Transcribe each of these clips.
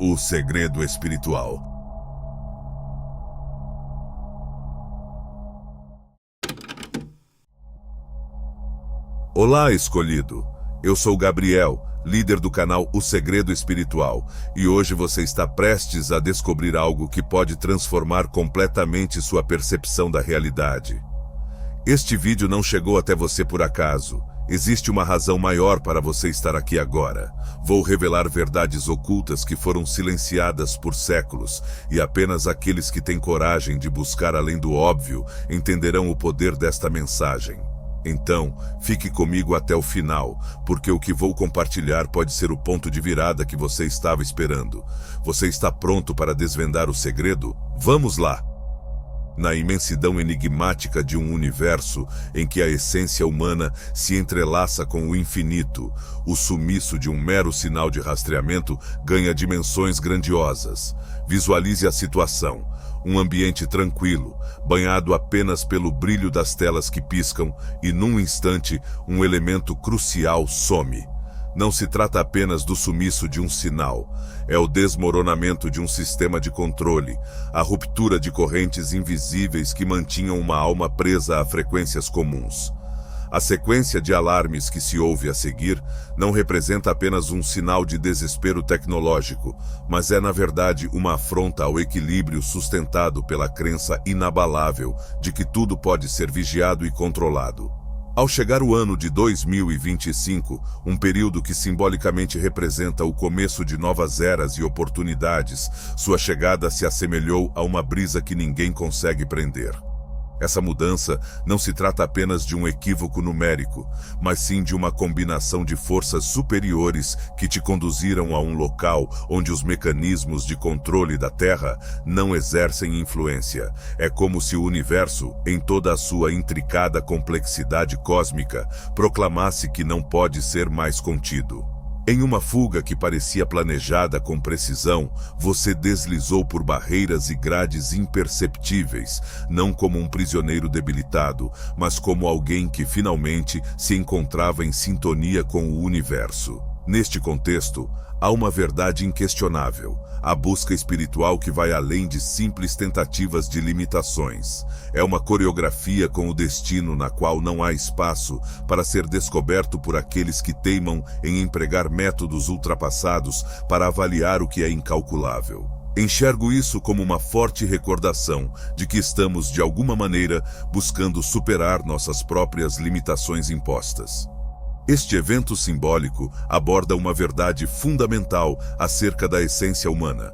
O segredo espiritual. Olá, escolhido. Eu sou Gabriel, líder do canal O Segredo Espiritual, e hoje você está prestes a descobrir algo que pode transformar completamente sua percepção da realidade. Este vídeo não chegou até você por acaso. Existe uma razão maior para você estar aqui agora. Vou revelar verdades ocultas que foram silenciadas por séculos, e apenas aqueles que têm coragem de buscar além do óbvio entenderão o poder desta mensagem. Então, fique comigo até o final, porque o que vou compartilhar pode ser o ponto de virada que você estava esperando. Você está pronto para desvendar o segredo? Vamos lá! Na imensidão enigmática de um universo em que a essência humana se entrelaça com o infinito, o sumiço de um mero sinal de rastreamento ganha dimensões grandiosas. Visualize a situação. Um ambiente tranquilo, banhado apenas pelo brilho das telas que piscam, e num instante, um elemento crucial some. Não se trata apenas do sumiço de um sinal, é o desmoronamento de um sistema de controle, a ruptura de correntes invisíveis que mantinham uma alma presa a frequências comuns. A sequência de alarmes que se ouve a seguir não representa apenas um sinal de desespero tecnológico, mas é, na verdade, uma afronta ao equilíbrio sustentado pela crença inabalável de que tudo pode ser vigiado e controlado. Ao chegar o ano de 2025, um período que simbolicamente representa o começo de novas eras e oportunidades, sua chegada se assemelhou a uma brisa que ninguém consegue prender. Essa mudança não se trata apenas de um equívoco numérico, mas sim de uma combinação de forças superiores que te conduziram a um local onde os mecanismos de controle da Terra não exercem influência. É como se o universo, em toda a sua intricada complexidade cósmica, proclamasse que não pode ser mais contido. Em uma fuga que parecia planejada com precisão, você deslizou por barreiras e grades imperceptíveis, não como um prisioneiro debilitado, mas como alguém que finalmente se encontrava em sintonia com o universo. Neste contexto, há uma verdade inquestionável: a busca espiritual que vai além de simples tentativas de limitações. É uma coreografia com o destino na qual não há espaço para ser descoberto por aqueles que teimam em empregar métodos ultrapassados para avaliar o que é incalculável. Enxergo isso como uma forte recordação de que estamos, de alguma maneira, buscando superar nossas próprias limitações impostas. Este evento simbólico aborda uma verdade fundamental acerca da essência humana.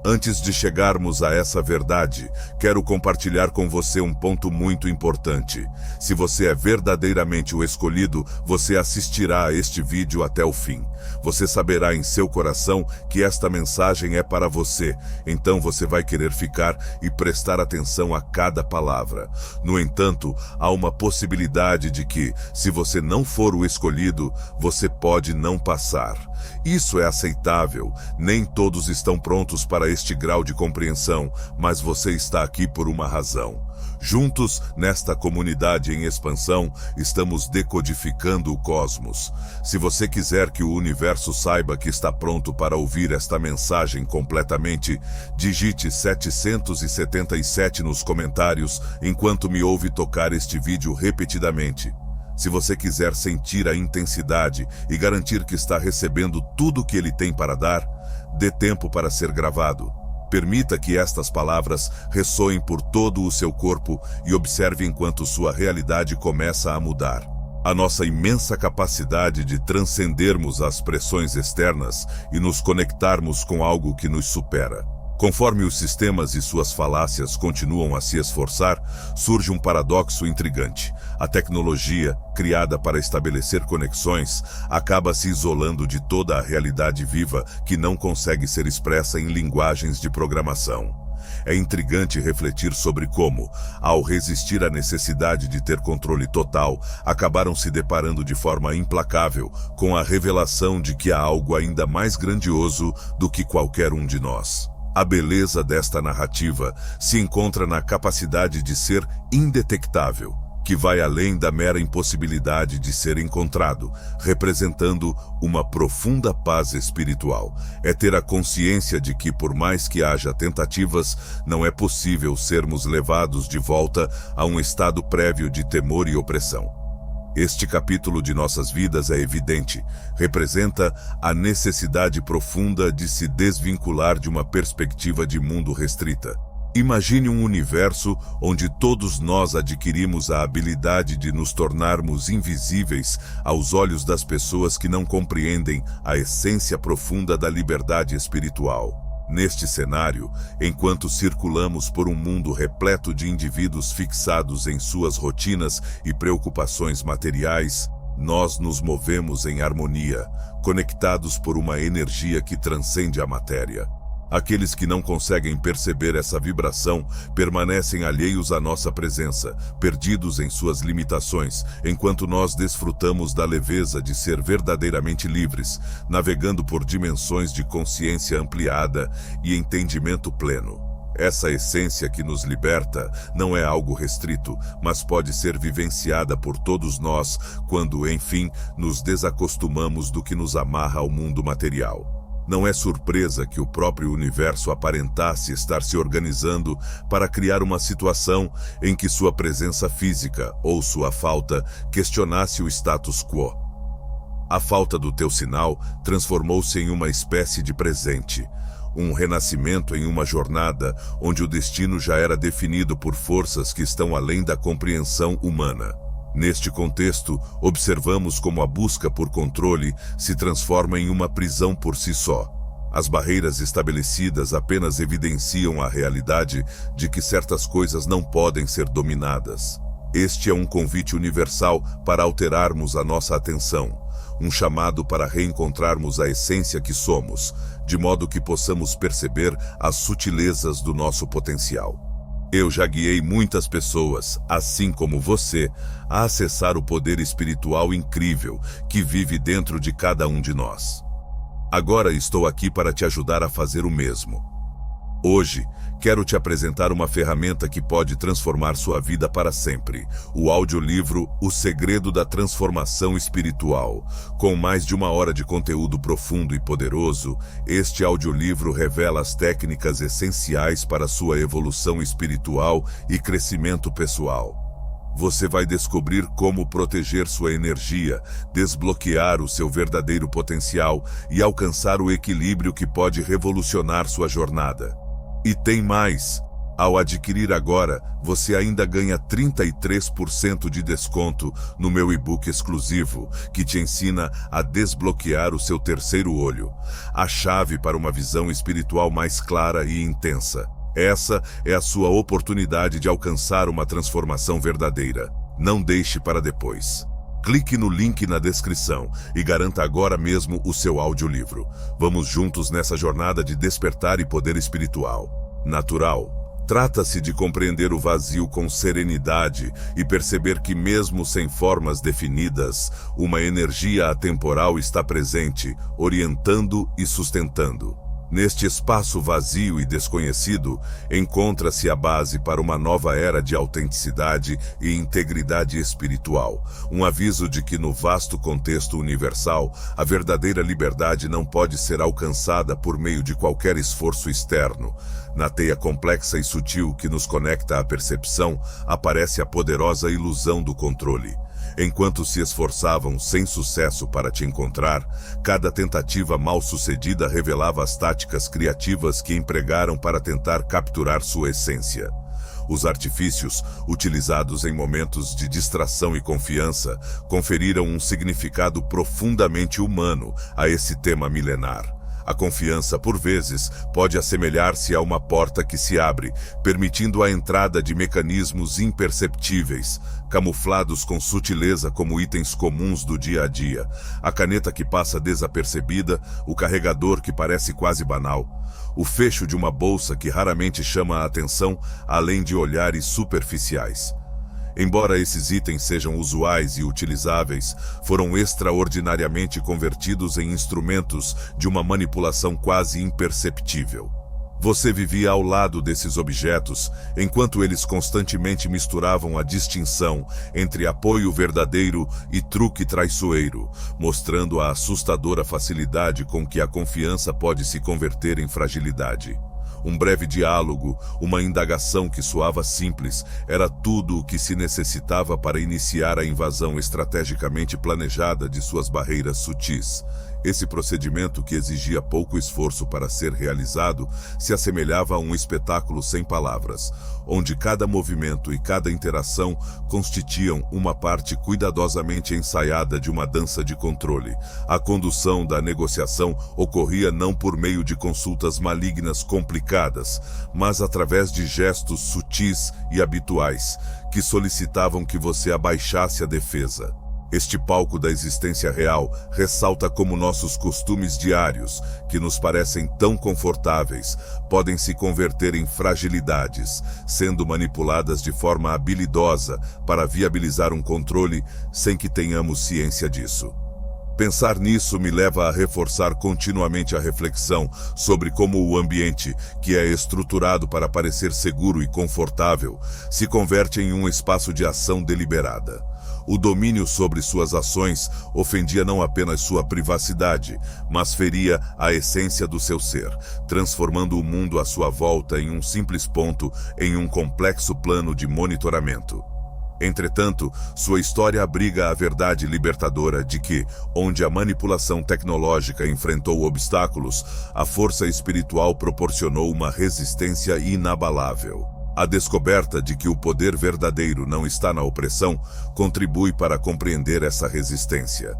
Antes de chegarmos a essa verdade, quero compartilhar com você um ponto muito importante. Se você é verdadeiramente o escolhido, você assistirá a este vídeo até o fim. Você saberá em seu coração que esta mensagem é para você, então você vai querer ficar e prestar atenção a cada palavra. No entanto, há uma possibilidade de que, se você não for o escolhido, você pode não passar. Isso é aceitável. Nem todos estão prontos para este grau de compreensão, mas você está aqui por uma razão. Juntos, nesta comunidade em expansão, estamos decodificando o cosmos. Se você quiser que o universo saiba que está pronto para ouvir esta mensagem completamente, digite 777 nos comentários enquanto me ouve tocar este vídeo repetidamente. Se você quiser sentir a intensidade e garantir que está recebendo tudo o que ele tem para dar, dê tempo para ser gravado. Permita que estas palavras ressoem por todo o seu corpo e observe enquanto sua realidade começa a mudar. A nossa imensa capacidade de transcendermos as pressões externas e nos conectarmos com algo que nos supera. Conforme os sistemas e suas falácias continuam a se esforçar, surge um paradoxo intrigante. A tecnologia, criada para estabelecer conexões, acaba se isolando de toda a realidade viva que não consegue ser expressa em linguagens de programação. É intrigante refletir sobre como, ao resistir à necessidade de ter controle total, acabaram se deparando de forma implacável com a revelação de que há algo ainda mais grandioso do que qualquer um de nós. A beleza desta narrativa se encontra na capacidade de ser indetectável, que vai além da mera impossibilidade de ser encontrado, representando uma profunda paz espiritual. É ter a consciência de que, por mais que haja tentativas, não é possível sermos levados de volta a um estado prévio de temor e opressão. Este capítulo de nossas vidas é evidente, representa a necessidade profunda de se desvincular de uma perspectiva de mundo restrita. Imagine um universo onde todos nós adquirimos a habilidade de nos tornarmos invisíveis aos olhos das pessoas que não compreendem a essência profunda da liberdade espiritual. Neste cenário, enquanto circulamos por um mundo repleto de indivíduos fixados em suas rotinas e preocupações materiais, nós nos movemos em harmonia, conectados por uma energia que transcende a matéria. Aqueles que não conseguem perceber essa vibração permanecem alheios à nossa presença, perdidos em suas limitações, enquanto nós desfrutamos da leveza de ser verdadeiramente livres, navegando por dimensões de consciência ampliada e entendimento pleno. Essa essência que nos liberta não é algo restrito, mas pode ser vivenciada por todos nós quando, enfim, nos desacostumamos do que nos amarra ao mundo material. Não é surpresa que o próprio universo aparentasse estar se organizando para criar uma situação em que sua presença física ou sua falta questionasse o status quo. A falta do teu sinal transformou-se em uma espécie de presente, um renascimento em uma jornada onde o destino já era definido por forças que estão além da compreensão humana. Neste contexto, observamos como a busca por controle se transforma em uma prisão por si só. As barreiras estabelecidas apenas evidenciam a realidade de que certas coisas não podem ser dominadas. Este é um convite universal para alterarmos a nossa atenção, um chamado para reencontrarmos a essência que somos, de modo que possamos perceber as sutilezas do nosso potencial. Eu já guiei muitas pessoas, assim como você, a acessar o poder espiritual incrível que vive dentro de cada um de nós. Agora estou aqui para te ajudar a fazer o mesmo. Hoje, quero te apresentar uma ferramenta que pode transformar sua vida para sempre. O audiolivro O Segredo da Transformação Espiritual. Com mais de 1 hora de conteúdo profundo e poderoso, este audiolivro revela as técnicas essenciais para sua evolução espiritual e crescimento pessoal. Você vai descobrir como proteger sua energia, desbloquear o seu verdadeiro potencial e alcançar o equilíbrio que pode revolucionar sua jornada. E tem mais! Ao adquirir agora, você ainda ganha 33% de desconto no meu e-book exclusivo, que te ensina a desbloquear o seu terceiro olho, a chave para uma visão espiritual mais clara e intensa. Essa é a sua oportunidade de alcançar uma transformação verdadeira. Não deixe para depois. Clique no link na descrição e garanta agora mesmo o seu audiolivro. Vamos juntos nessa jornada de despertar e poder espiritual. Natural. Trata-se de compreender o vazio com serenidade e perceber que mesmo sem formas definidas, uma energia atemporal está presente, orientando e sustentando. Neste espaço vazio e desconhecido, encontra-se a base para uma nova era de autenticidade e integridade espiritual. Um aviso de que no vasto contexto universal, a verdadeira liberdade não pode ser alcançada por meio de qualquer esforço externo. Na teia complexa e sutil que nos conecta à percepção, aparece a poderosa ilusão do controle. Enquanto se esforçavam sem sucesso para te encontrar, cada tentativa mal-sucedida revelava as táticas criativas que empregaram para tentar capturar sua essência. Os artifícios, utilizados em momentos de distração e confiança, conferiram um significado profundamente humano a esse tema milenar. A confiança, por vezes, pode assemelhar-se a uma porta que se abre, permitindo a entrada de mecanismos imperceptíveis, camuflados com sutileza como itens comuns do dia a dia. A caneta que passa desapercebida, o carregador que parece quase banal, o fecho de uma bolsa que raramente chama a atenção, além de olhares superficiais. Embora esses itens sejam usuais e utilizáveis, foram extraordinariamente convertidos em instrumentos de uma manipulação quase imperceptível. Você vivia ao lado desses objetos, enquanto eles constantemente misturavam a distinção entre apoio verdadeiro e truque traiçoeiro, mostrando a assustadora facilidade com que a confiança pode se converter em fragilidade. Um breve diálogo, uma indagação que soava simples, era tudo o que se necessitava para iniciar a invasão estrategicamente planejada de suas barreiras sutis. Esse procedimento, que exigia pouco esforço para ser realizado, se assemelhava a um espetáculo sem palavras, onde cada movimento e cada interação constituíam uma parte cuidadosamente ensaiada de uma dança de controle. A condução da negociação ocorria não por meio de consultas malignas complicadas, mas através de gestos sutis e habituais, que solicitavam que você abaixasse a defesa. Este palco da existência real ressalta como nossos costumes diários, que nos parecem tão confortáveis, podem se converter em fragilidades, sendo manipuladas de forma habilidosa para viabilizar um controle sem que tenhamos ciência disso. Pensar nisso me leva a reforçar continuamente a reflexão sobre como o ambiente, que é estruturado para parecer seguro e confortável, se converte em um espaço de ação deliberada. O domínio sobre suas ações ofendia não apenas sua privacidade, mas feria a essência do seu ser, transformando o mundo à sua volta em um simples ponto em um complexo plano de monitoramento. Entretanto, sua história abriga a verdade libertadora de que, onde a manipulação tecnológica enfrentou obstáculos, a força espiritual proporcionou uma resistência inabalável. A descoberta de que o poder verdadeiro não está na opressão contribui para compreender essa resistência.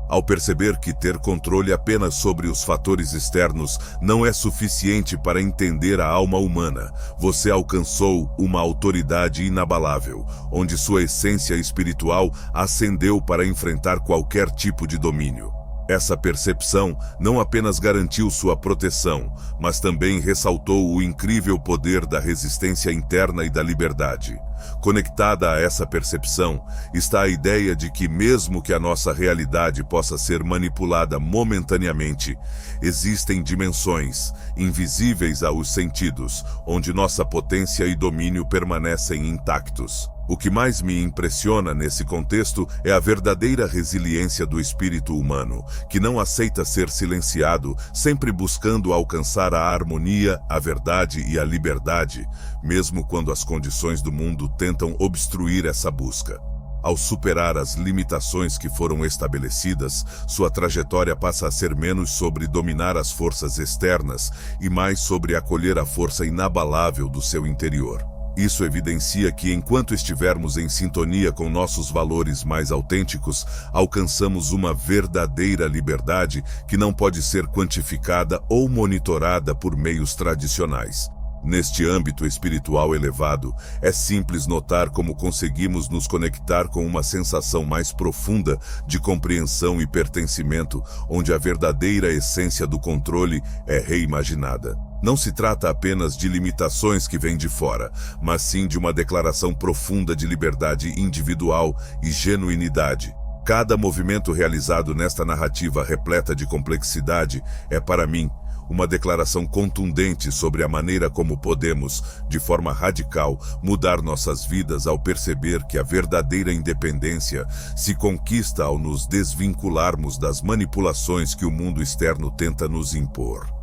Ao perceber que ter controle apenas sobre os fatores externos não é suficiente para entender a alma humana, você alcançou uma autoridade inabalável, onde sua essência espiritual ascendeu para enfrentar qualquer tipo de domínio. Essa percepção não apenas garantiu sua proteção, mas também ressaltou o incrível poder da resistência interna e da liberdade. Conectada a essa percepção está a ideia de que, mesmo que a nossa realidade possa ser manipulada momentaneamente, existem dimensões, invisíveis aos sentidos, onde nossa potência e domínio permanecem intactos. O que mais me impressiona nesse contexto é a verdadeira resiliência do espírito humano, que não aceita ser silenciado, sempre buscando alcançar a harmonia, a verdade e a liberdade, mesmo quando as condições do mundo tentam obstruir essa busca. Ao superar as limitações que foram estabelecidas, sua trajetória passa a ser menos sobre dominar as forças externas e mais sobre acolher a força inabalável do seu interior. Isso evidencia que, enquanto estivermos em sintonia com nossos valores mais autênticos, alcançamos uma verdadeira liberdade que não pode ser quantificada ou monitorada por meios tradicionais. Neste âmbito espiritual elevado, é simples notar como conseguimos nos conectar com uma sensação mais profunda de compreensão e pertencimento, onde a verdadeira essência do controle é reimaginada. Não se trata apenas de limitações que vêm de fora, mas sim de uma declaração profunda de liberdade individual e genuinidade. Cada movimento realizado nesta narrativa repleta de complexidade é, para mim, uma declaração contundente sobre a maneira como podemos, de forma radical, mudar nossas vidas ao perceber que a verdadeira independência se conquista ao nos desvincularmos das manipulações que o mundo externo tenta nos impor.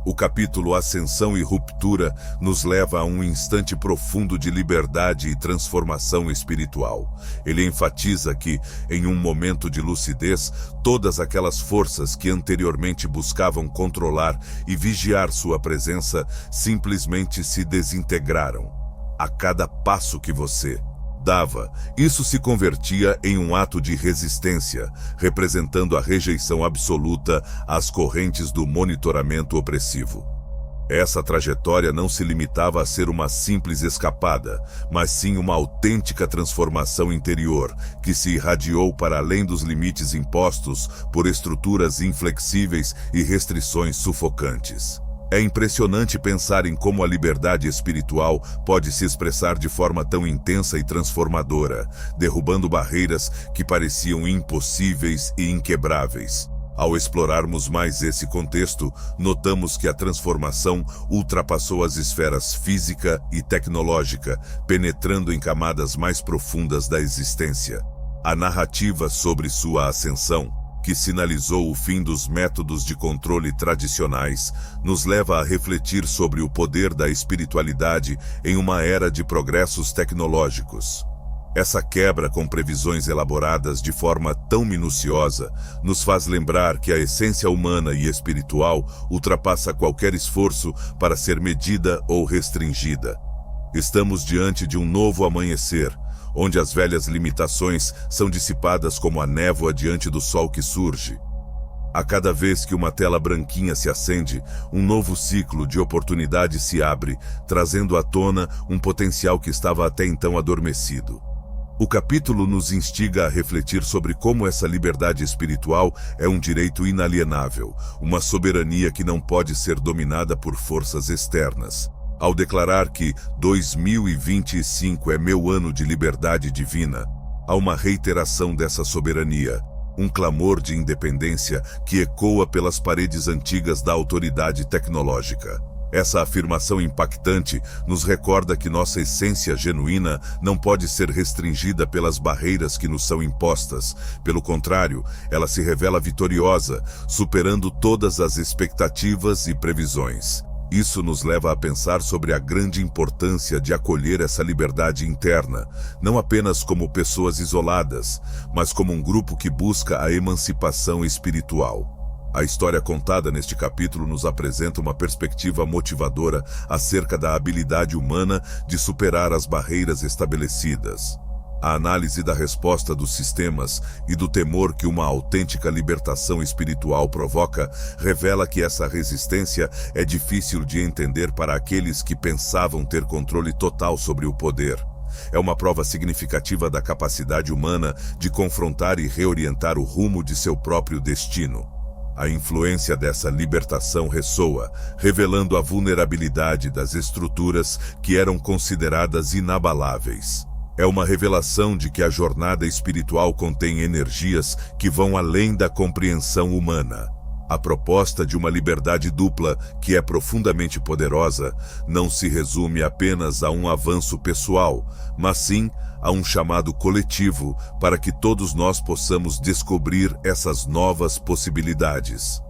O capítulo Ascensão e Ruptura nos leva a um instante profundo de liberdade e transformação espiritual. Ele enfatiza que, em um momento de lucidez, todas aquelas forças que anteriormente buscavam controlar e vigiar sua presença simplesmente se desintegraram. A cada passo que você dava, isso se convertia em um ato de resistência, representando a rejeição absoluta às correntes do monitoramento opressivo. Essa trajetória não se limitava a ser uma simples escapada, mas sim uma autêntica transformação interior, que se irradiou para além dos limites impostos por estruturas inflexíveis e restrições sufocantes. É impressionante pensar em como a liberdade espiritual pode se expressar de forma tão intensa e transformadora, derrubando barreiras que pareciam impossíveis e inquebráveis. Ao explorarmos mais esse contexto, notamos que a transformação ultrapassou as esferas física e tecnológica, penetrando em camadas mais profundas da existência. A narrativa sobre sua ascensão, que sinalizou o fim dos métodos de controle tradicionais, nos leva a refletir sobre o poder da espiritualidade em uma era de progressos tecnológicos. Essa quebra com previsões elaboradas de forma tão minuciosa nos faz lembrar que a essência humana e espiritual ultrapassa qualquer esforço para ser medida ou restringida. Estamos diante de um novo amanhecer, onde as velhas limitações são dissipadas como a névoa diante do sol que surge. A cada vez que uma tela branquinha se acende, um novo ciclo de oportunidade se abre, trazendo à tona um potencial que estava até então adormecido. O capítulo nos instiga a refletir sobre como essa liberdade espiritual é um direito inalienável, uma soberania que não pode ser dominada por forças externas. Ao declarar que 2025 é meu ano de liberdade divina, há uma reiteração dessa soberania, um clamor de independência que ecoa pelas paredes antigas da autoridade tecnológica. Essa afirmação impactante nos recorda que nossa essência genuína não pode ser restringida pelas barreiras que nos são impostas. Pelo contrário, ela se revela vitoriosa, superando todas as expectativas e previsões. Isso nos leva a pensar sobre a grande importância de acolher essa liberdade interna, não apenas como pessoas isoladas, mas como um grupo que busca a emancipação espiritual. A história contada neste capítulo nos apresenta uma perspectiva motivadora acerca da habilidade humana de superar as barreiras estabelecidas. A análise da resposta dos sistemas e do temor que uma autêntica libertação espiritual provoca revela que essa resistência é difícil de entender para aqueles que pensavam ter controle total sobre o poder. É uma prova significativa da capacidade humana de confrontar e reorientar o rumo de seu próprio destino. A influência dessa libertação ressoa, revelando a vulnerabilidade das estruturas que eram consideradas inabaláveis. É uma revelação de que a jornada espiritual contém energias que vão além da compreensão humana. A proposta de uma liberdade dupla, que é profundamente poderosa, não se resume apenas a um avanço pessoal, mas sim a um chamado coletivo para que todos nós possamos descobrir essas novas possibilidades.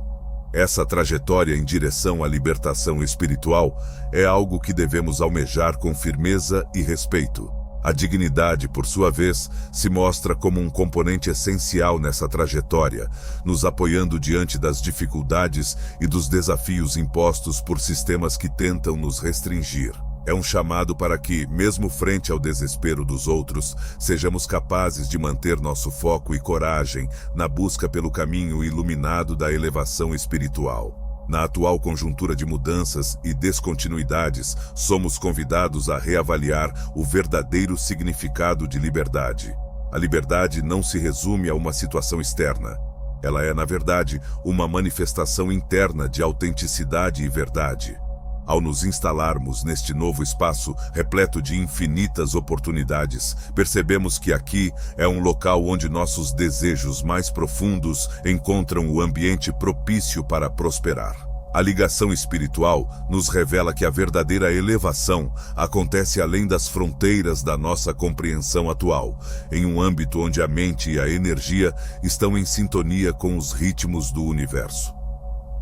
Essa trajetória em direção à libertação espiritual é algo que devemos almejar com firmeza e respeito. A dignidade, por sua vez, se mostra como um componente essencial nessa trajetória, nos apoiando diante das dificuldades e dos desafios impostos por sistemas que tentam nos restringir. É um chamado para que, mesmo frente ao desespero dos outros, sejamos capazes de manter nosso foco e coragem na busca pelo caminho iluminado da elevação espiritual. Na atual conjuntura de mudanças e descontinuidades, somos convidados a reavaliar o verdadeiro significado de liberdade. A liberdade não se resume a uma situação externa. Ela é, na verdade, uma manifestação interna de autenticidade e verdade. Ao nos instalarmos neste novo espaço repleto de infinitas oportunidades, percebemos que aqui é um local onde nossos desejos mais profundos encontram o ambiente propício para prosperar. A ligação espiritual nos revela que a verdadeira elevação acontece além das fronteiras da nossa compreensão atual, em um âmbito onde a mente e a energia estão em sintonia com os ritmos do universo.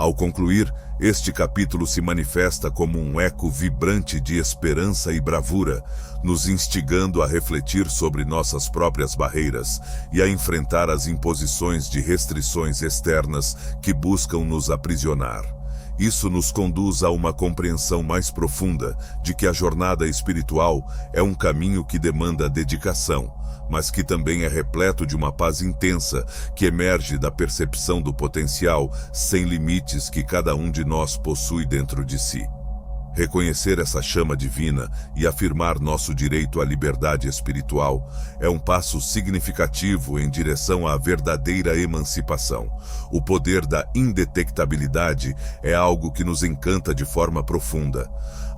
Ao concluir, este capítulo se manifesta como um eco vibrante de esperança e bravura, nos instigando a refletir sobre nossas próprias barreiras e a enfrentar as imposições de restrições externas que buscam nos aprisionar. Isso nos conduz a uma compreensão mais profunda de que a jornada espiritual é um caminho que demanda dedicação, mas que também é repleto de uma paz intensa que emerge da percepção do potencial sem limites que cada um de nós possui dentro de si. Reconhecer essa chama divina e afirmar nosso direito à liberdade espiritual é um passo significativo em direção à verdadeira emancipação. O poder da indetectabilidade é algo que nos encanta de forma profunda.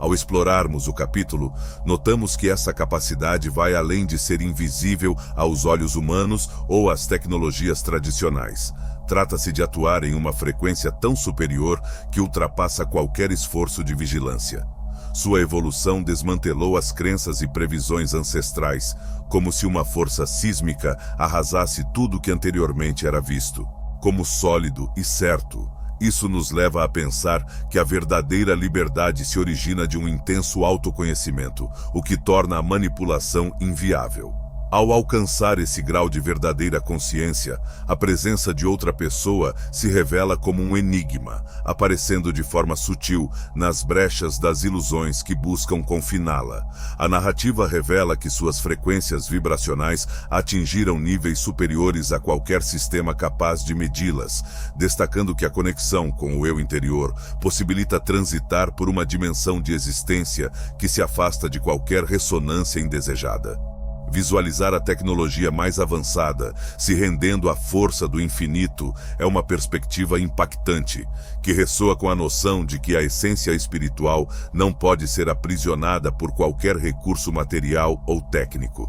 Ao explorarmos o capítulo, notamos que essa capacidade vai além de ser invisível aos olhos humanos ou às tecnologias tradicionais. Trata-se de atuar em uma frequência tão superior que ultrapassa qualquer esforço de vigilância. Sua evolução desmantelou as crenças e previsões ancestrais, como se uma força sísmica arrasasse tudo que anteriormente era visto como sólido e certo. Isso nos leva a pensar que a verdadeira liberdade se origina de um intenso autoconhecimento, o que torna a manipulação inviável. Ao alcançar esse grau de verdadeira consciência, a presença de outra pessoa se revela como um enigma, aparecendo de forma sutil nas brechas das ilusões que buscam confiná-la. A narrativa revela que suas frequências vibracionais atingiram níveis superiores a qualquer sistema capaz de medi-las, destacando que a conexão com o eu interior possibilita transitar por uma dimensão de existência que se afasta de qualquer ressonância indesejada. Visualizar a tecnologia mais avançada, se rendendo à força do infinito, é uma perspectiva impactante, que ressoa com a noção de que a essência espiritual não pode ser aprisionada por qualquer recurso material ou técnico.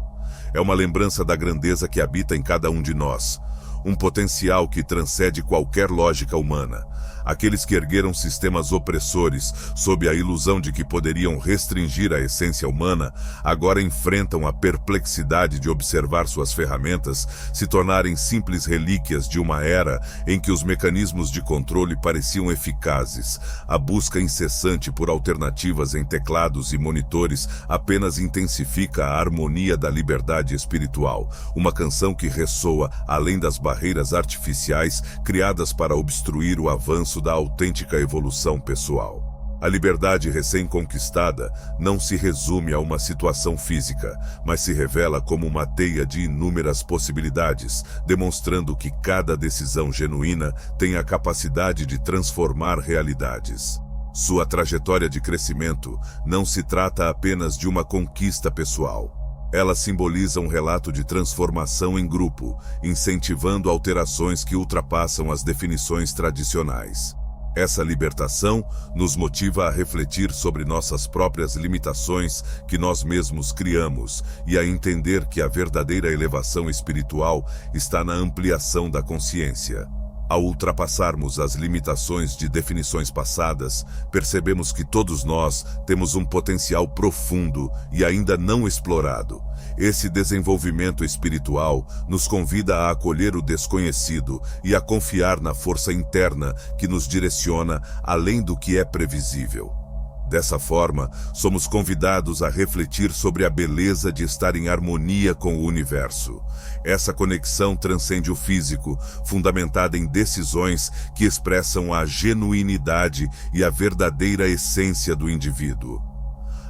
É uma lembrança da grandeza que habita em cada um de nós, um potencial que transcende qualquer lógica humana. Aqueles que ergueram sistemas opressores sob a ilusão de que poderiam restringir a essência humana, agora enfrentam a perplexidade de observar suas ferramentas se tornarem simples relíquias de uma era em que os mecanismos de controle pareciam eficazes. A busca incessante por alternativas em teclados e monitores apenas intensifica a harmonia da liberdade espiritual, uma canção que ressoa além das barreiras artificiais criadas para obstruir o avanço da autêntica evolução pessoal. A liberdade recém-conquistada não se resume a uma situação física, mas se revela como uma teia de inúmeras possibilidades, demonstrando que cada decisão genuína tem a capacidade de transformar realidades. Sua trajetória de crescimento não se trata apenas de uma conquista pessoal. Ela simboliza um relato de transformação em grupo, incentivando alterações que ultrapassam as definições tradicionais. Essa libertação nos motiva a refletir sobre nossas próprias limitações que nós mesmos criamos e a entender que a verdadeira elevação espiritual está na ampliação da consciência. Ao ultrapassarmos as limitações de definições passadas, percebemos que todos nós temos um potencial profundo e ainda não explorado. Esse desenvolvimento espiritual nos convida a acolher o desconhecido e a confiar na força interna que nos direciona além do que é previsível. Dessa forma, somos convidados a refletir sobre a beleza de estar em harmonia com o universo. Essa conexão transcende o físico, fundamentada em decisões que expressam a genuinidade e a verdadeira essência do indivíduo.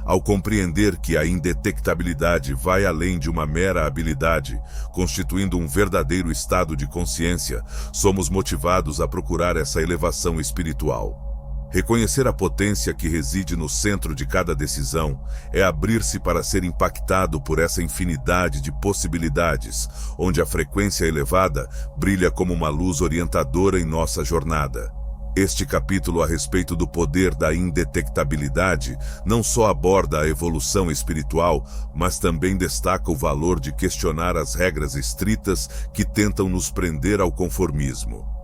Ao compreender que a indetectabilidade vai além de uma mera habilidade, constituindo um verdadeiro estado de consciência, somos motivados a procurar essa elevação espiritual. Reconhecer a potência que reside no centro de cada decisão é abrir-se para ser impactado por essa infinidade de possibilidades, onde a frequência elevada brilha como uma luz orientadora em nossa jornada. Este capítulo a respeito do poder da indetectabilidade não só aborda a evolução espiritual, mas também destaca o valor de questionar as regras estritas que tentam nos prender ao conformismo.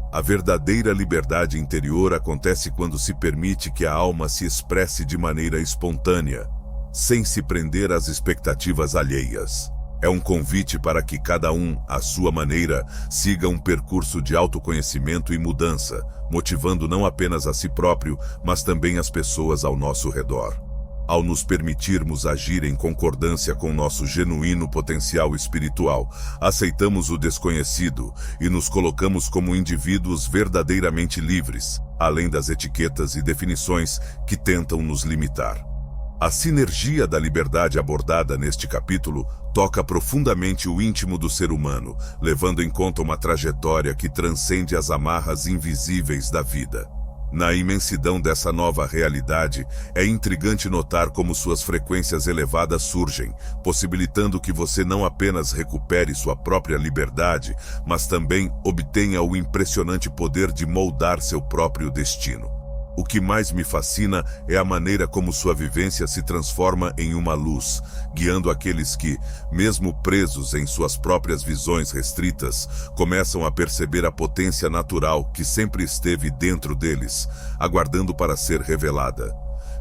A verdadeira liberdade interior acontece quando se permite que a alma se expresse de maneira espontânea, sem se prender às expectativas alheias. É um convite para que cada um, à sua maneira, siga um percurso de autoconhecimento e mudança, motivando não apenas a si próprio, mas também as pessoas ao nosso redor. Ao nos permitirmos agir em concordância com nosso genuíno potencial espiritual, aceitamos o desconhecido e nos colocamos como indivíduos verdadeiramente livres, além das etiquetas e definições que tentam nos limitar. A sinergia da liberdade abordada neste capítulo toca profundamente o íntimo do ser humano, levando em conta uma trajetória que transcende as amarras invisíveis da vida. Na imensidão dessa nova realidade, é intrigante notar como suas frequências elevadas surgem, possibilitando que você não apenas recupere sua própria liberdade, mas também obtenha o impressionante poder de moldar seu próprio destino. O que mais me fascina é a maneira como sua vivência se transforma em uma luz, guiando aqueles que, mesmo presos em suas próprias visões restritas, começam a perceber a potência natural que sempre esteve dentro deles, aguardando para ser revelada.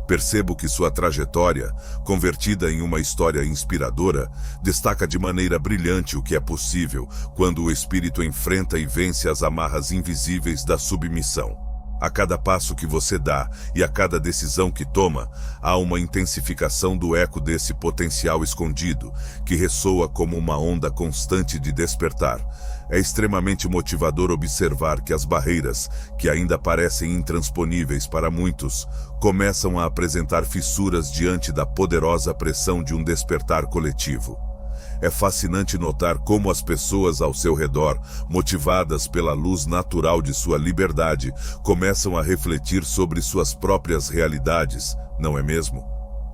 Percebo que sua trajetória, convertida em uma história inspiradora, destaca de maneira brilhante o que é possível quando o espírito enfrenta e vence as amarras invisíveis da submissão. A cada passo que você dá e a cada decisão que toma, há uma intensificação do eco desse potencial escondido, que ressoa como uma onda constante de despertar. É extremamente motivador observar que as barreiras, que ainda parecem intransponíveis para muitos, começam a apresentar fissuras diante da poderosa pressão de um despertar coletivo. É fascinante notar como as pessoas ao seu redor, motivadas pela luz natural de sua liberdade, começam a refletir sobre suas próprias realidades, não é mesmo?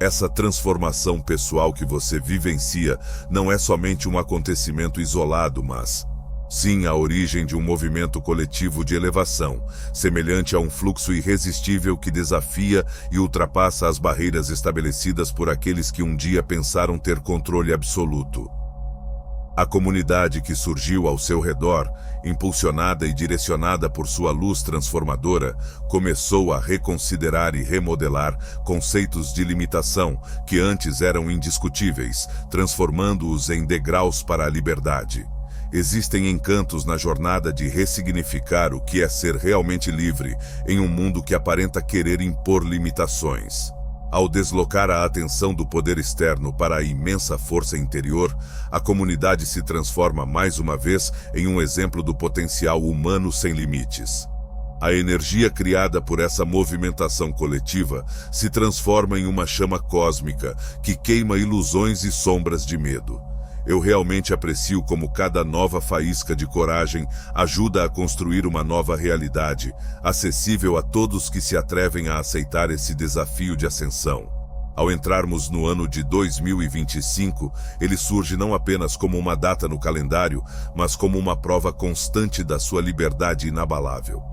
Essa transformação pessoal que você vivencia não é somente um acontecimento isolado, mas sim a origem de um movimento coletivo de elevação, semelhante a um fluxo irresistível que desafia e ultrapassa as barreiras estabelecidas por aqueles que um dia pensaram ter controle absoluto. A comunidade que surgiu ao seu redor, impulsionada e direcionada por sua luz transformadora, começou a reconsiderar e remodelar conceitos de limitação que antes eram indiscutíveis, transformando-os em degraus para a liberdade. Existem encantos na jornada de ressignificar o que é ser realmente livre em um mundo que aparenta querer impor limitações. Ao deslocar a atenção do poder externo para a imensa força interior, a comunidade se transforma mais uma vez em um exemplo do potencial humano sem limites. A energia criada por essa movimentação coletiva se transforma em uma chama cósmica que queima ilusões e sombras de medo. Eu realmente aprecio como cada nova faísca de coragem ajuda a construir uma nova realidade, acessível a todos que se atrevem a aceitar esse desafio de ascensão. Ao entrarmos no ano de 2025, ele surge não apenas como uma data no calendário, mas como uma prova constante da sua liberdade inabalável.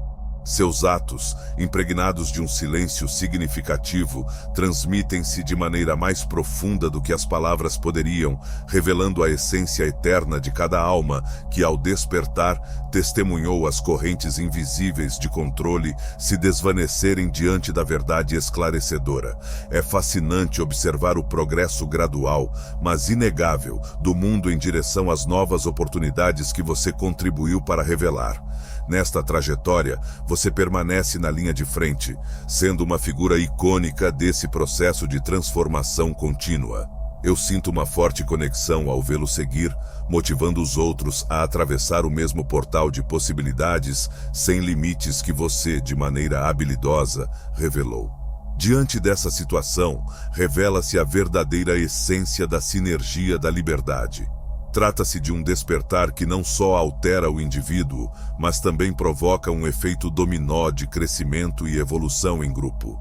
Seus atos, impregnados de um silêncio significativo, transmitem-se de maneira mais profunda do que as palavras poderiam, revelando a essência eterna de cada alma que, ao despertar, testemunhou as correntes invisíveis de controle se desvanecerem diante da verdade esclarecedora. É fascinante observar o progresso gradual, mas inegável, do mundo em direção às novas oportunidades que você contribuiu para revelar. Nesta trajetória, você permanece na linha de frente, sendo uma figura icônica desse processo de transformação contínua. Eu sinto uma forte conexão ao vê-lo seguir, motivando os outros a atravessar o mesmo portal de possibilidades sem limites que você, de maneira habilidosa, revelou. Diante dessa situação, revela-se a verdadeira essência da sinergia da liberdade. Trata-se de um despertar que não só altera o indivíduo, mas também provoca um efeito dominó de crescimento e evolução em grupo.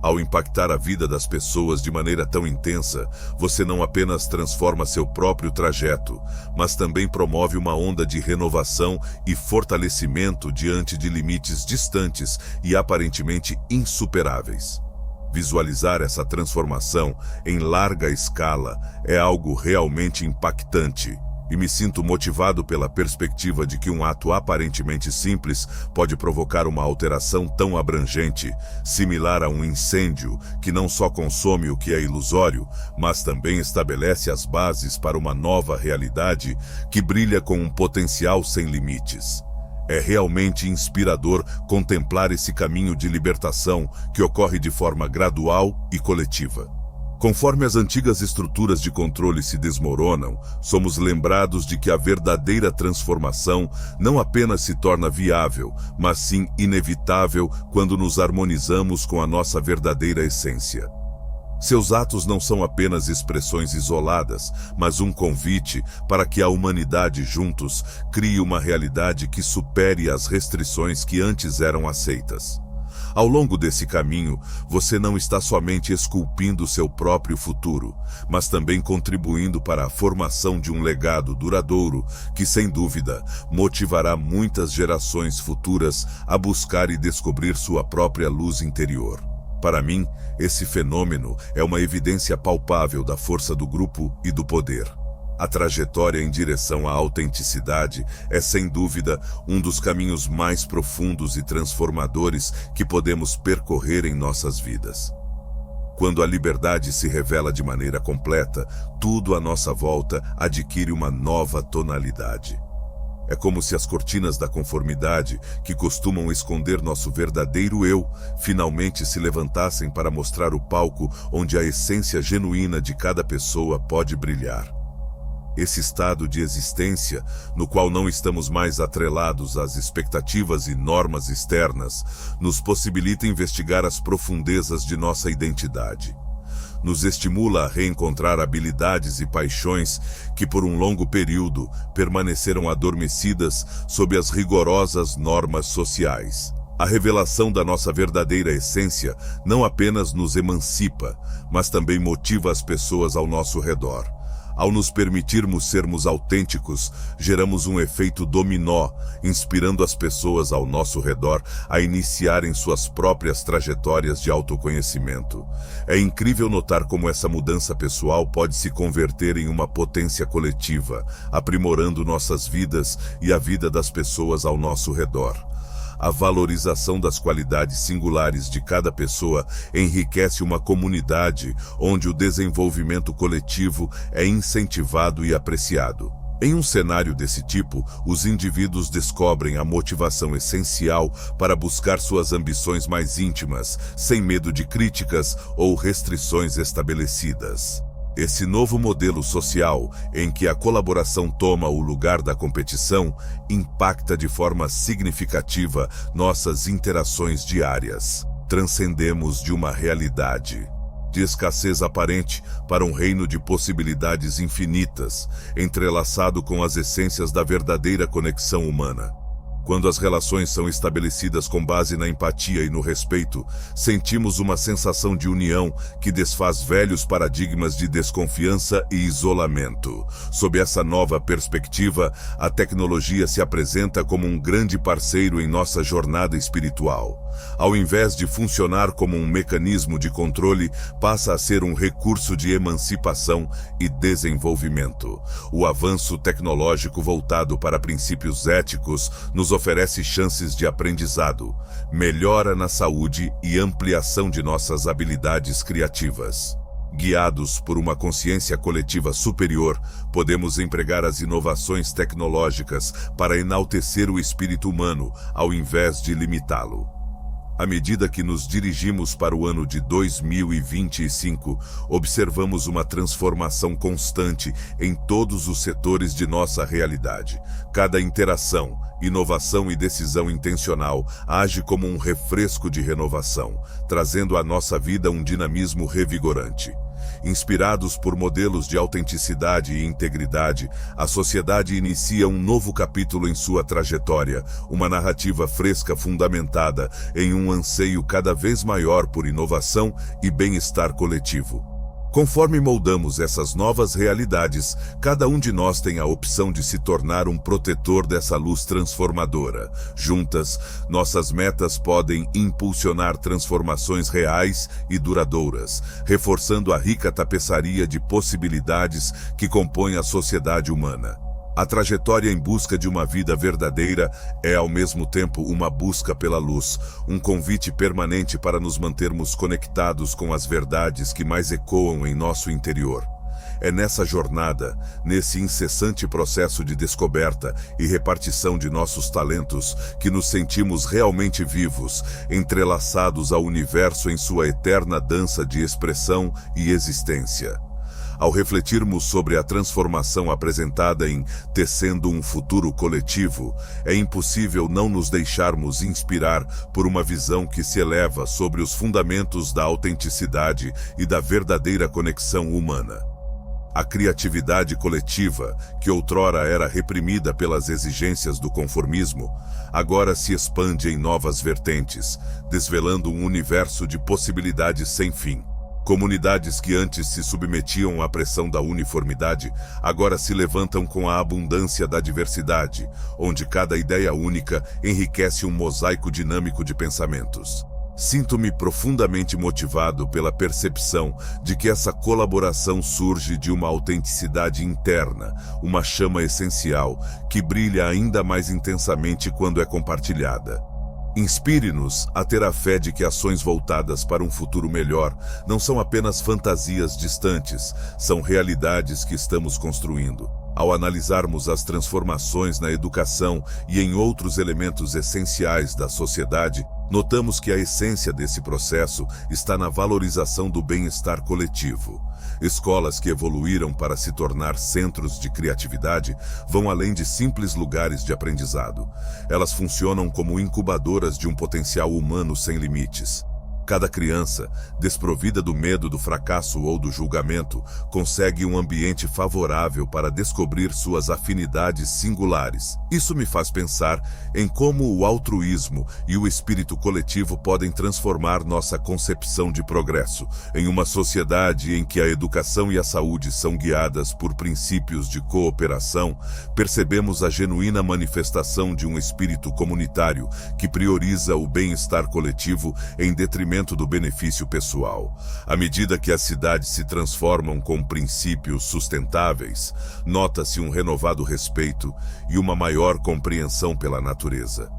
Ao impactar a vida das pessoas de maneira tão intensa, você não apenas transforma seu próprio trajeto, mas também promove uma onda de renovação e fortalecimento diante de limites distantes e aparentemente insuperáveis. Visualizar essa transformação em larga escala é algo realmente impactante, e me sinto motivado pela perspectiva de que um ato aparentemente simples pode provocar uma alteração tão abrangente, similar a um incêndio que não só consome o que é ilusório, mas também estabelece as bases para uma nova realidade que brilha com um potencial sem limites. É realmente inspirador contemplar esse caminho de libertação que ocorre de forma gradual e coletiva. Conforme as antigas estruturas de controle se desmoronam, somos lembrados de que a verdadeira transformação não apenas se torna viável, mas sim inevitável quando nos harmonizamos com a nossa verdadeira essência. Seus atos não são apenas expressões isoladas, mas um convite para que a humanidade juntos crie uma realidade que supere as restrições que antes eram aceitas. Ao longo desse caminho, você não está somente esculpindo seu próprio futuro, mas também contribuindo para a formação de um legado duradouro que, sem dúvida, motivará muitas gerações futuras a buscar e descobrir sua própria luz interior. Para mim, esse fenômeno é uma evidência palpável da força do grupo e do poder. A trajetória em direção à autenticidade é, sem dúvida, um dos caminhos mais profundos e transformadores que podemos percorrer em nossas vidas. Quando a liberdade se revela de maneira completa, tudo à nossa volta adquire uma nova tonalidade. É como se as cortinas da conformidade, que costumam esconder nosso verdadeiro eu, finalmente se levantassem para mostrar o palco onde a essência genuína de cada pessoa pode brilhar. Esse estado de existência, no qual não estamos mais atrelados às expectativas e normas externas, nos possibilita investigar as profundezas de nossa identidade. Nos estimula a reencontrar habilidades e paixões que por um longo período permaneceram adormecidas sob as rigorosas normas sociais. A revelação da nossa verdadeira essência não apenas nos emancipa, mas também motiva as pessoas ao nosso redor. Ao nos permitirmos sermos autênticos, geramos um efeito dominó, inspirando as pessoas ao nosso redor a iniciarem suas próprias trajetórias de autoconhecimento. É incrível notar como essa mudança pessoal pode se converter em uma potência coletiva, aprimorando nossas vidas e a vida das pessoas ao nosso redor. A valorização das qualidades singulares de cada pessoa enriquece uma comunidade onde o desenvolvimento coletivo é incentivado e apreciado. Em um cenário desse tipo, os indivíduos descobrem a motivação essencial para buscar suas ambições mais íntimas, sem medo de críticas ou restrições estabelecidas. Esse novo modelo social, em que a colaboração toma o lugar da competição, impacta de forma significativa nossas interações diárias. Transcendemos de uma realidade de escassez aparente para um reino de possibilidades infinitas, entrelaçado com as essências da verdadeira conexão humana. Quando as relações são estabelecidas com base na empatia e no respeito, sentimos uma sensação de união que desfaz velhos paradigmas de desconfiança e isolamento. Sob essa nova perspectiva, a tecnologia se apresenta como um grande parceiro em nossa jornada espiritual. Ao invés de funcionar como um mecanismo de controle, passa a ser um recurso de emancipação e desenvolvimento. O avanço tecnológico voltado para princípios éticos nos oferece chances de aprendizado, melhora na saúde e ampliação de nossas habilidades criativas. Guiados por uma consciência coletiva superior, podemos empregar as inovações tecnológicas para enaltecer o espírito humano, ao invés de limitá-lo. À medida que nos dirigimos para o ano de 2025, observamos uma transformação constante em todos os setores de nossa realidade. Cada interação, inovação e decisão intencional age como um refresco de renovação, trazendo à nossa vida um dinamismo revigorante. Inspirados por modelos de autenticidade e integridade, a sociedade inicia um novo capítulo em sua trajetória, uma narrativa fresca fundamentada em um anseio cada vez maior por inovação e bem-estar coletivo. Conforme moldamos essas novas realidades, cada um de nós tem a opção de se tornar um protetor dessa luz transformadora. Juntas, nossas metas podem impulsionar transformações reais e duradouras, reforçando a rica tapeçaria de possibilidades que compõe a sociedade humana. A trajetória em busca de uma vida verdadeira é ao mesmo tempo uma busca pela luz, um convite permanente para nos mantermos conectados com as verdades que mais ecoam em nosso interior. É nessa jornada, nesse incessante processo de descoberta e repartição de nossos talentos, que nos sentimos realmente vivos, entrelaçados ao universo em sua eterna dança de expressão e existência. Ao refletirmos sobre a transformação apresentada em Tecendo um Futuro Coletivo, é impossível não nos deixarmos inspirar por uma visão que se eleva sobre os fundamentos da autenticidade e da verdadeira conexão humana. A criatividade coletiva, que outrora era reprimida pelas exigências do conformismo, agora se expande em novas vertentes, desvelando um universo de possibilidades sem fim. Comunidades que antes se submetiam à pressão da uniformidade, agora se levantam com a abundância da diversidade, onde cada ideia única enriquece um mosaico dinâmico de pensamentos. Sinto-me profundamente motivado pela percepção de que essa colaboração surge de uma autenticidade interna, uma chama essencial que brilha ainda mais intensamente quando é compartilhada. Inspire-nos a ter a fé de que ações voltadas para um futuro melhor não são apenas fantasias distantes, são realidades que estamos construindo. Ao analisarmos as transformações na educação e em outros elementos essenciais da sociedade, notamos que a essência desse processo está na valorização do bem-estar coletivo. Escolas que evoluíram para se tornar centros de criatividade vão além de simples lugares de aprendizado. Elas funcionam como incubadoras de um potencial humano sem limites. Cada criança, desprovida do medo do fracasso ou do julgamento, consegue um ambiente favorável para descobrir suas afinidades singulares. Isso me faz pensar em como o altruísmo e o espírito coletivo podem transformar nossa concepção de progresso. Em uma sociedade em que a educação e a saúde são guiadas por princípios de cooperação, percebemos a genuína manifestação de um espírito comunitário que prioriza o bem-estar coletivo em detrimento do benefício pessoal. À medida que as cidades se transformam com princípios sustentáveis, nota-se um renovado respeito e uma maior compreensão pela natureza.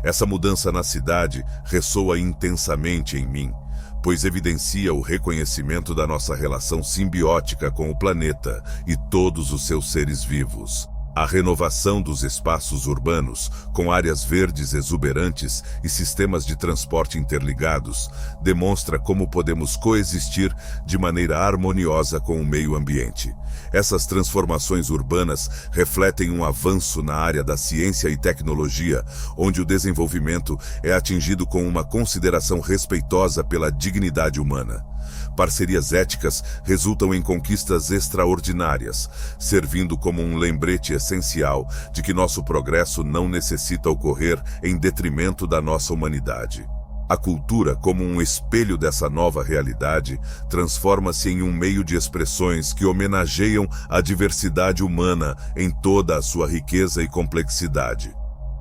Essa mudança na cidade ressoa intensamente em mim, pois evidencia o reconhecimento da nossa relação simbiótica com o planeta e todos os seus seres vivos. A renovação dos espaços urbanos, com áreas verdes exuberantes e sistemas de transporte interligados, demonstra como podemos coexistir de maneira harmoniosa com o meio ambiente. Essas transformações urbanas refletem um avanço na área da ciência e tecnologia, onde o desenvolvimento é atingido com uma consideração respeitosa pela dignidade humana. Parcerias éticas resultam em conquistas extraordinárias, servindo como um lembrete essencial de que nosso progresso não necessita ocorrer em detrimento da nossa humanidade. A cultura, como um espelho dessa nova realidade, transforma-se em um meio de expressões que homenageiam a diversidade humana em toda a sua riqueza e complexidade.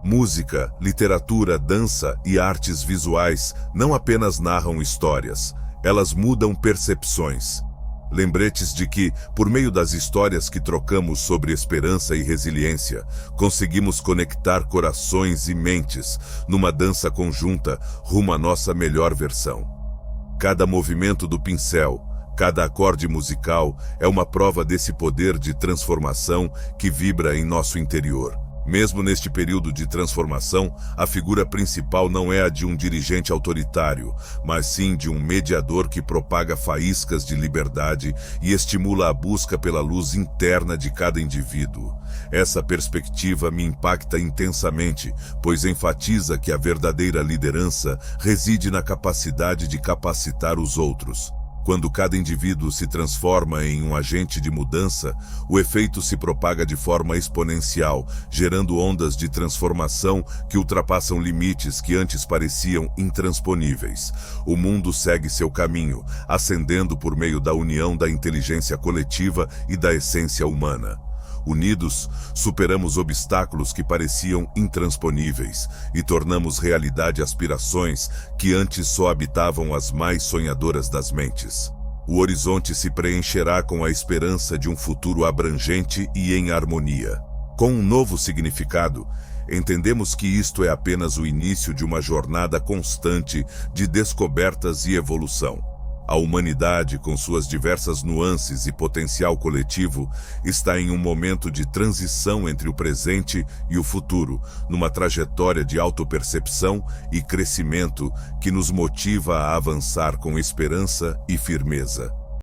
Música, literatura, dança e artes visuais não apenas narram histórias, elas mudam percepções. Lembretes de que, por meio das histórias que trocamos sobre esperança e resiliência, conseguimos conectar corações e mentes numa dança conjunta rumo à nossa melhor versão. Cada movimento do pincel, cada acorde musical é uma prova desse poder de transformação que vibra em nosso interior. Mesmo neste período de transformação, a figura principal não é a de um dirigente autoritário, mas sim de um mediador que propaga faíscas de liberdade e estimula a busca pela luz interna de cada indivíduo. Essa perspectiva me impacta intensamente, pois enfatiza que a verdadeira liderança reside na capacidade de capacitar os outros. Quando cada indivíduo se transforma em um agente de mudança, o efeito se propaga de forma exponencial, gerando ondas de transformação que ultrapassam limites que antes pareciam intransponíveis. O mundo segue seu caminho, ascendendo por meio da união da inteligência coletiva e da essência humana. Unidos, superamos obstáculos que pareciam intransponíveis e tornamos realidade aspirações que antes só habitavam as mais sonhadoras das mentes. O horizonte se preencherá com a esperança de um futuro abrangente e em harmonia. Com um novo significado, entendemos que isto é apenas o início de uma jornada constante de descobertas e evolução. A humanidade, com suas diversas nuances e potencial coletivo, está em um momento de transição entre o presente e o futuro, numa trajetória de autopercepção e crescimento que nos motiva a avançar com esperança e firmeza.